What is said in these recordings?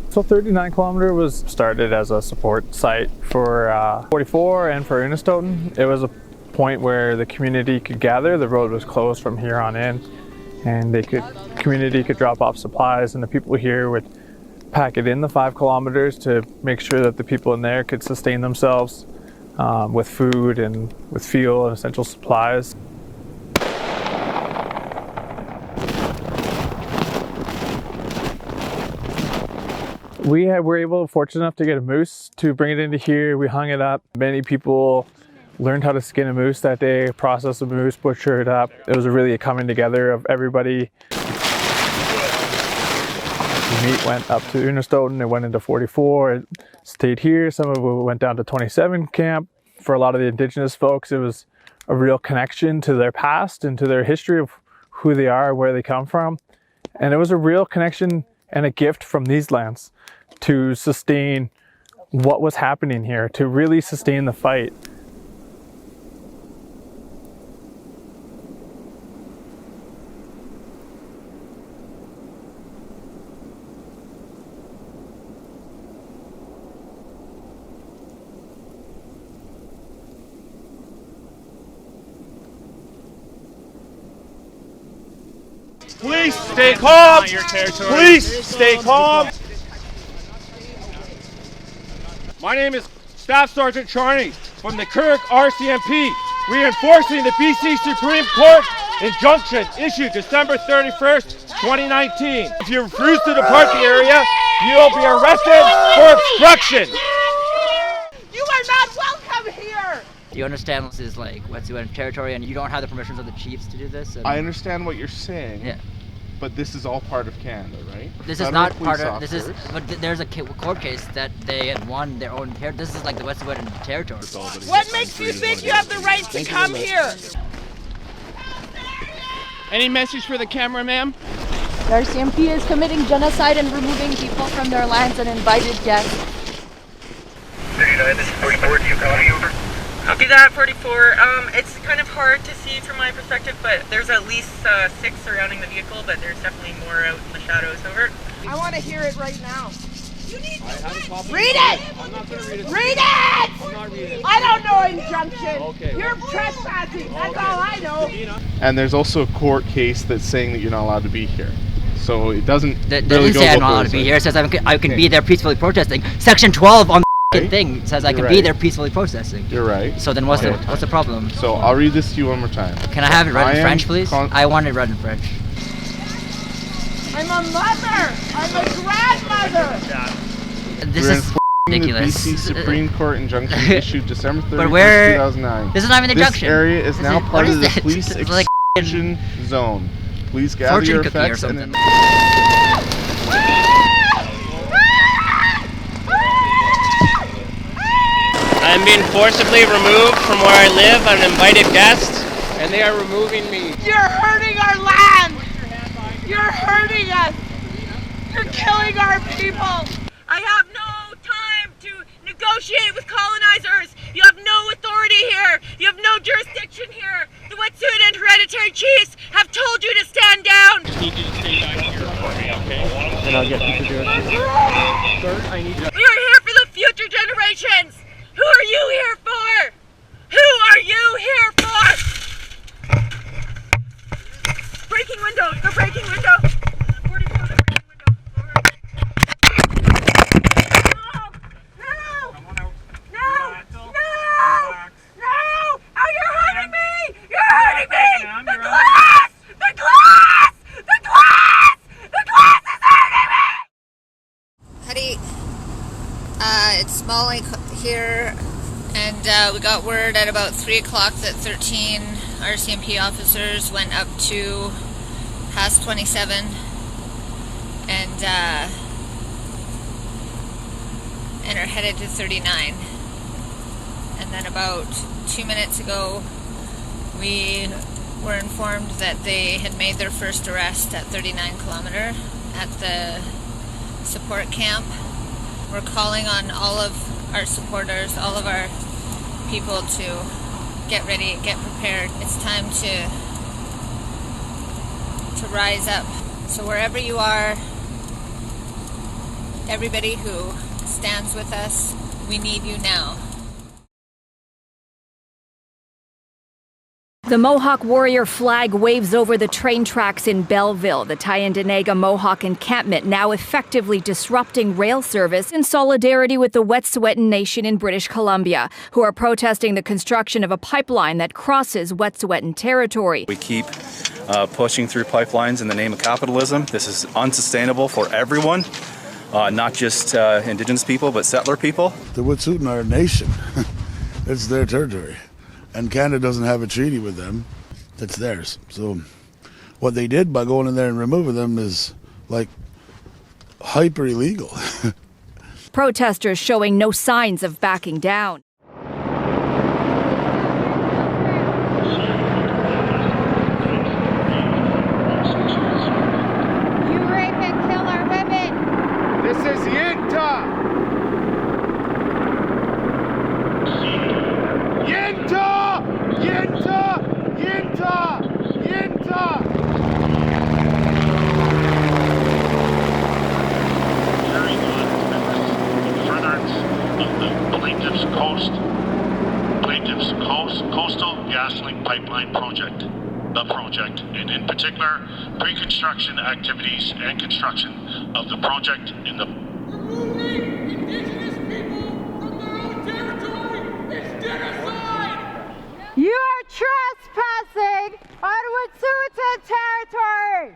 So 39 kilometer was started as a support site for 44 and for Gidimt'en. It was a point where the community could gather. The road was closed from here on in, and community could drop off supplies, and the people here would pack it in the 5 kilometers to make sure that the people in there could sustain themselves with food and with fuel and essential supplies. We were fortunate enough to get a moose to bring it into here. We hung it up. Many people learned how to skin a moose that day, process a moose, butcher it up. It was really a coming together of everybody. The meat went up to Gidimt'en, it went into 44, it stayed here. Some of it went down to 27 camp. For a lot of the Indigenous folks, it was a real connection to their past and to their history of who they are, where they come from. And it was a real connection and a gift from these lands to sustain what was happening here, to really sustain the fight. Please stay calm. Please stay calm. My name is Staff Sergeant Charney from the Kirk RCMP, reinforcing the BC Supreme Court injunction issued December 31st, 2019. If you refuse to depart the area, you'll be arrested for obstruction. You are not welcome here. Do you understand this is like Wedzin territory and you don't have the permissions of the chiefs to do this? I understand what you're saying. Yeah. But this is all part of Canada, right? This is not part of. This is. But there's a court case that they had won their own territory. This is like the Wedzin territory. What makes you think you have the right to come here? Any message for the camera, ma'am? The RCMP is committing genocide and removing people from their lands and invited guests. 39, this is 44. Do you copy over? Copy that, 44. It's kind of hard to see from my perspective, but there's at least 6 surrounding the vehicle, but there's definitely more out in the shadows. Over. I want to hear it right now. You need to Read it! I'm not going to read it. Read it! I'm not reading it. I don't know injunction. Okay. You're trespassing. That's all I know. And there's also a court case that's saying that you're not allowed to be here. So it doesn't That really doesn't go say I'm both not allowed ways, to be right? here. It says I can be there peacefully protesting. Section 12 on the thing says I can be there peacefully protesting. You're right. So then what's the problem? So I'll read this to you one more time. Can I have it read in French, please? I want it read in French. I'm a mother. I'm a grandmother. This We're is ridiculous. The BC Supreme Court injunction issued December 31st, But where? 2009. This is not even an injunction. This area is now part of the police It's like exclusion zone. Please gather your effects and I'm being forcibly removed from where I live. I'm an invited guest, and they are removing me. You're hurting our land. You're hurting us. You're killing our people. I have no time to negotiate with colonizers. You have no authority here. You have no jurisdiction here. The Wedzin and hereditary chiefs have told you to stand down. I need you to stay back here for me, okay? And I'll get you to do it. Sir, I need you. We are here for the future generations. Who are you here for? Who are you here for? Breaking window. The breaking window. 44, the breaking window. No! Oh, you're hurting me! You're hurting me! The glass! The glass! The glass! The glass is hurting me! Howdy. It's Molly here, and we got word at about 3 o'clock that 13 RCMP officers went up to past 27 and are headed to 39. And then about 2 minutes ago, we were informed that they had made their first arrest at 39 kilometer at the support camp. We're calling on all of our supporters, all of our people to get ready, get prepared. It's time to rise up. So wherever you are, everybody who stands with us, we need you now. The Mohawk Warrior flag waves over the train tracks in Belleville. The Tyendinaga Mohawk encampment now effectively disrupting rail service in solidarity with the Wet'suwet'en Nation in British Columbia, who are protesting the construction of a pipeline that crosses Wet'suwet'en territory. We keep pushing through pipelines in the name of capitalism. This is unsustainable for everyone, not just Indigenous people, but settler people. The Wet'suwet'en are a nation. It's their territory. And Canada doesn't have a treaty with them. It's theirs. So what they did by going in there and removing them is like hyper illegal. Protesters showing no signs of backing down. You rape and kill our women. This is yintah. Yintah! Yintah! Yintah! Yintah! Carrying on in furtherance of the plaintiff's coastal GasLink pipeline project, and in particular, pre-construction activities and construction of the project in the Removing Indigenous people from their own territory is genocide! You are trespassing on Wet'suwet'en territory.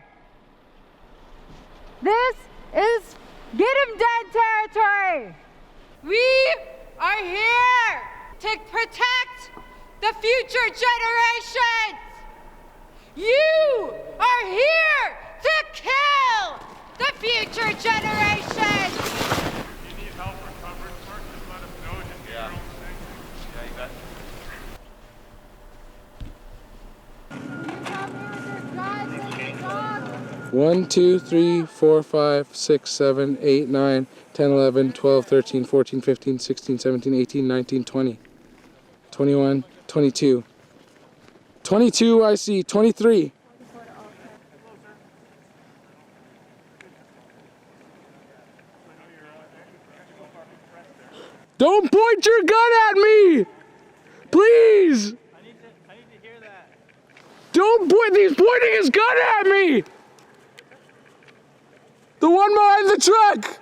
This is Gidimt'en territory. We are here to protect the future generations. You are here to kill the future generations. If you need help recovering, Mark, just let us know. Just get your own thing. Yeah, you bet. 1, 2, 3, 4, 5, 6, 7, 8, 9, 10, 11, 12, 13, 14, 15, 16, 17, 18, 19, 20, 21, 22. 22, I see. 23. Don't point your gun at me! Please! I need to hear that. Don't point! He's pointing his gun at me! The one behind the truck!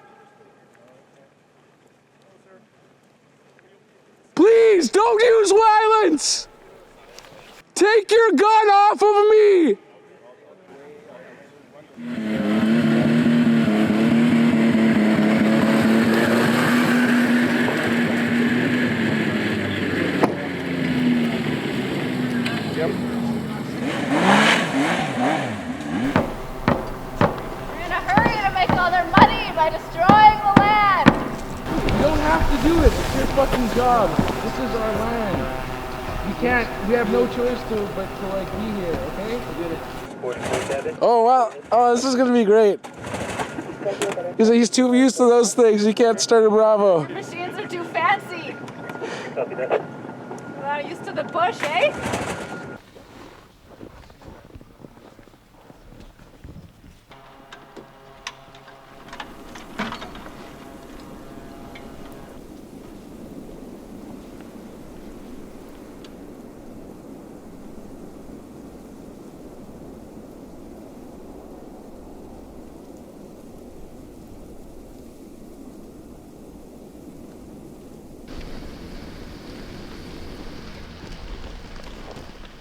Please, don't use violence! Take your gun off of me! By destroying the land. You don't have to do it. It's your fucking job. This is our land. You can't. We have no choice but to like be here. Okay? Oh wow. Oh, this is gonna be great. He's too used to those things. You can't start a Bravo. Machines are too fancy. We're not used to the bush, eh?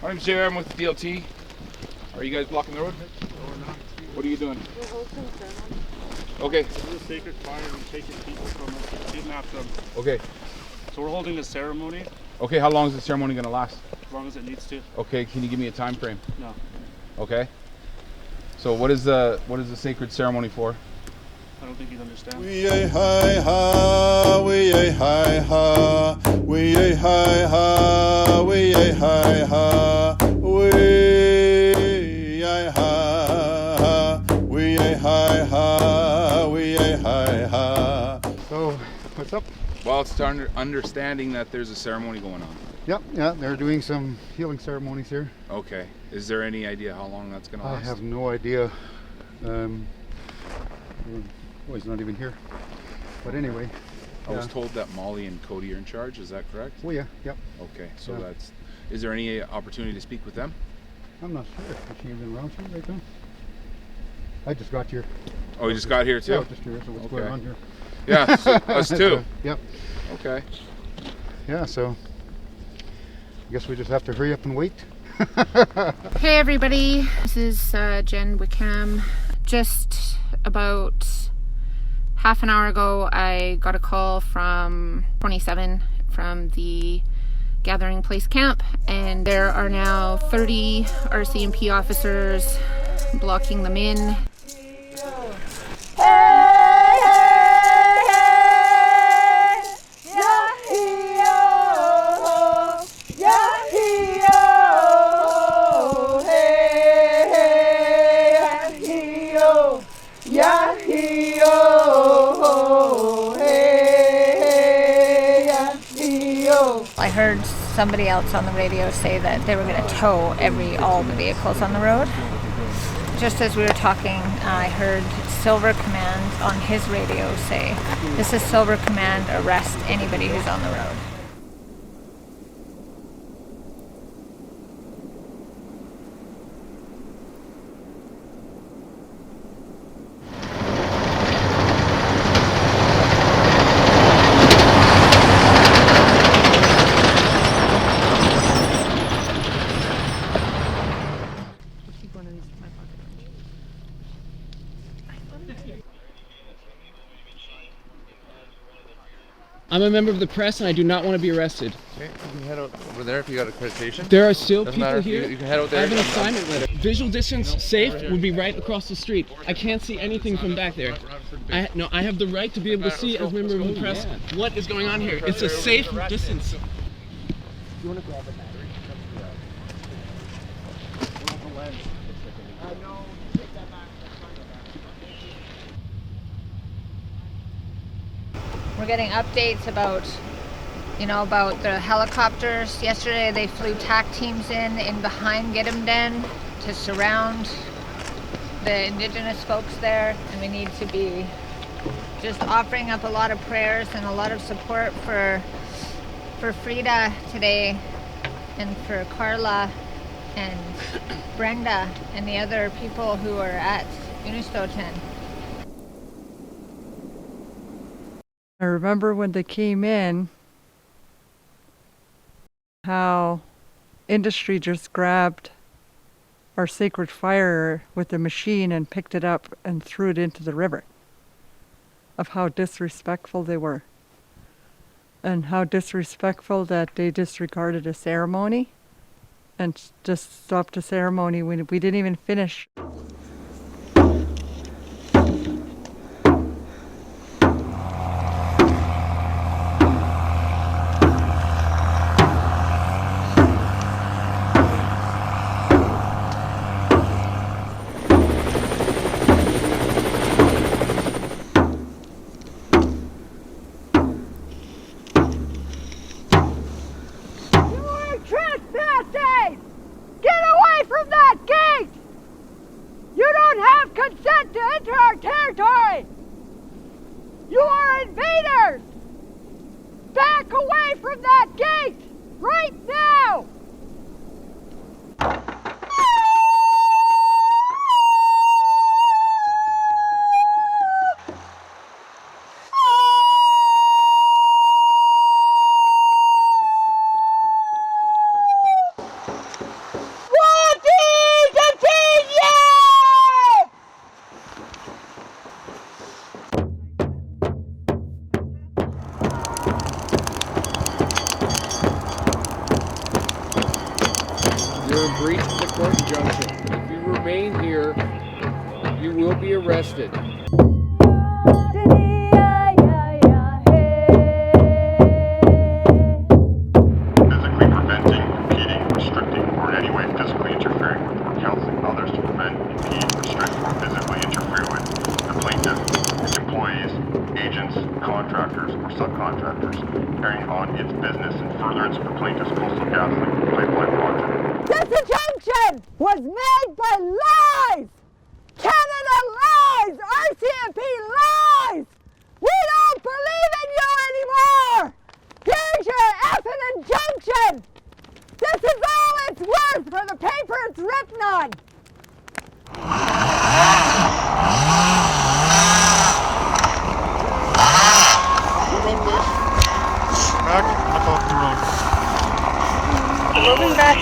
My name's JR, I'm with the DLT. Are you guys blocking the road? What are you doing? We're hosting a ceremony. Okay. This is a sacred fire and taking people from us, kidnap them. Okay. So we're holding a ceremony. Okay, how long is the ceremony gonna last? As long as it needs to. Okay, can you give me a time frame? No. Okay. So what is the sacred ceremony for? I don't think you'd understand. We a hi ha, we a hi ha, we a hi ha, we a hi ha, we a ha, we a hi ha, we a hi ha. So, what's up? Well, it's to understanding that there's a ceremony going on. Yep, yeah, they're doing some healing ceremonies here. Okay. Is there any idea how long that's gonna last? I have no idea. Oh, he's not even here. But anyway. I was told that Molly and Cody are in charge, is that correct? Oh yeah, yep. Okay, so Yeah. is there any opportunity to speak with them? I'm not sure. Is she even around here right now? I just got here. Oh, you just got here too? Yeah, just here. So what's going on here? Yeah, so us too. Yep. Okay. Yeah, so I guess we just have to hurry up and wait. Hey everybody, this is Jen Wickham. Just about half an hour ago I got a call from 27 from the Gathering Place camp, and there are now 30 RCMP officers blocking them in. I heard somebody else on the radio say that they were going to tow all the vehicles on the road. Just as we were talking, I heard Silver Command on his radio say, "This is Silver Command, arrest anybody who's on the road." I'm a member of the press and I do not want to be arrested. Okay, you can head out over there if you got accreditation. There are still Doesn't people matter. here. You can head out there. I have an assignment letter. Visual distance safe would be right across the street. I can't see anything from back there. I have the right to be able to see as a member of the press what is going on here. It's a safe distance. You want to grab a battery? We're getting updates about the helicopters. Yesterday they flew TAC teams in behind Gidimt'en to surround the indigenous folks there, and we need to be just offering up a lot of prayers and a lot of support for Frida today, and for Carla and Brenda and the other people who are at Gidimt'en. I remember when they came in, how industry just grabbed our sacred fire with a machine and picked it up and threw it into the river. Of how disrespectful they were. And how disrespectful that they disregarded a ceremony and just stopped a ceremony when we didn't even finish. Trespassing! Get away from that gate! You don't have consent to enter our territory! You are invaders! Back away from that gate! Right now! You're in breach of the court injunction. If you remain here, you will be arrested. Physically preventing, impeding, restricting, or in any way physically interfering with or counseling others to prevent, impede, restrict, or physically interfere with the plaintiff, its employees, agents, contractors, or subcontractors carrying on its business in furtherance of the plaintiff's Coastal GasLink pipeline project. This injunction was made by lies! Canada lies! RCMP lies! We don't believe in you anymore! Here's your effing injunction! This is all it's worth for the paper it's written on! Moving back.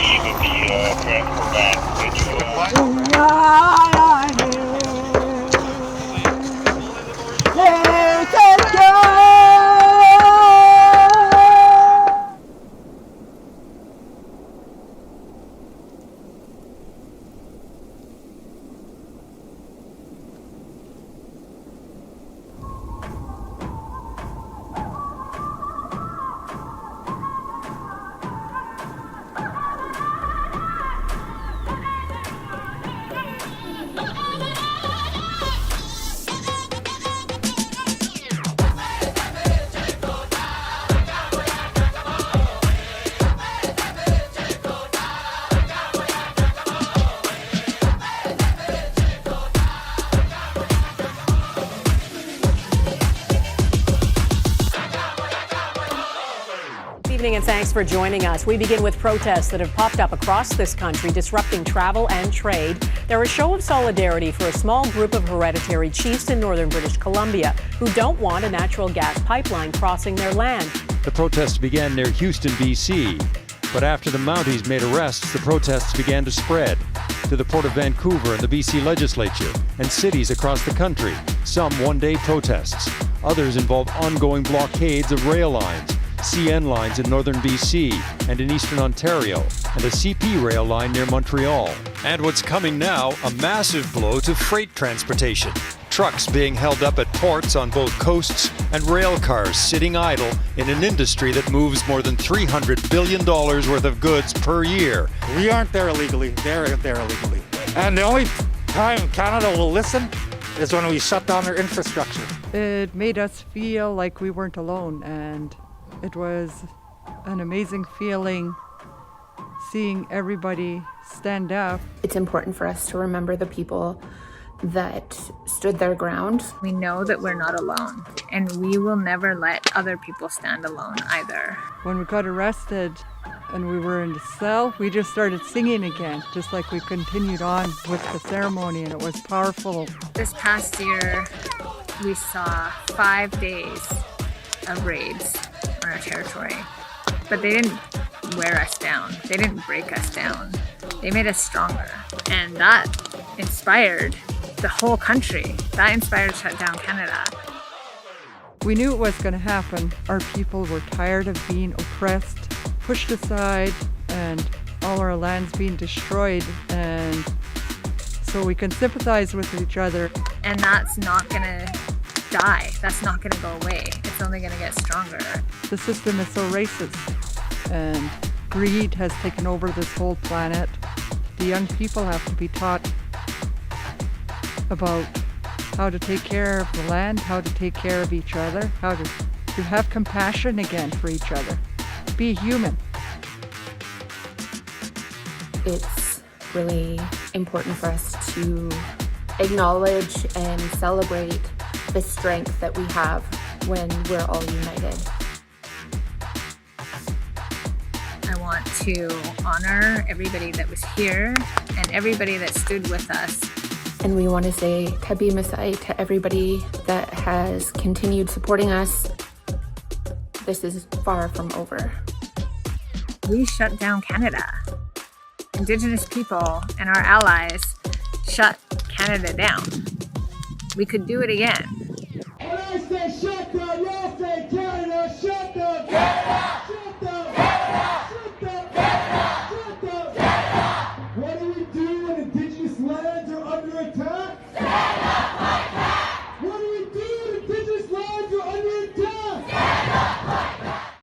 Good evening and thanks for joining us. We begin with protests that have popped up across this country, disrupting travel and trade. They're a show of solidarity for a small group of hereditary chiefs in northern British Columbia who don't want a natural gas pipeline crossing their land. The protests began near Houston, BC. But after the Mounties made arrests, the protests began to spread to the Port of Vancouver and the BC legislature and cities across the country. Some one-day protests. Others involve ongoing blockades of rail lines, CN lines in northern BC and in eastern Ontario, and a CP rail line near Montreal. And what's coming now, a massive blow to freight transportation. Trucks being held up at ports on both coasts and rail cars sitting idle in an industry that moves more than $300 billion worth of goods per year. We aren't there illegally, they're there illegally. And the only time Canada will listen is when we shut down their infrastructure. It made us feel like we weren't alone, and it was an amazing feeling seeing everybody stand up. It's important for us to remember the people that stood their ground. We know that we're not alone, and we will never let other people stand alone either. When we got arrested and we were in the cell, we just started singing again, just like we continued on with the ceremony, and it was powerful. This past year, we saw 5 days of raids on our territory, but they didn't wear us down. They didn't break us down. They made us stronger, and that inspired the whole country. That inspired Shut Down Canada. We knew it was going to happen. Our people were tired of being oppressed, pushed aside, and all our lands being destroyed, and so we can sympathize with each other. And that's not going to die. That's not going to go away. It's only going to get stronger. The system is so racist, and greed has taken over this whole planet. The young people have to be taught about how to take care of the land, how to take care of each other, how to have compassion again for each other. Be human. It's really important for us to acknowledge and celebrate the strength that we have when we're all united. I want to honor everybody that was here and everybody that stood with us. And we want to say Tabi Masai to everybody that has continued supporting us. This is far from over. We shut down Canada. Indigenous people and our allies shut Canada down. We could do it again.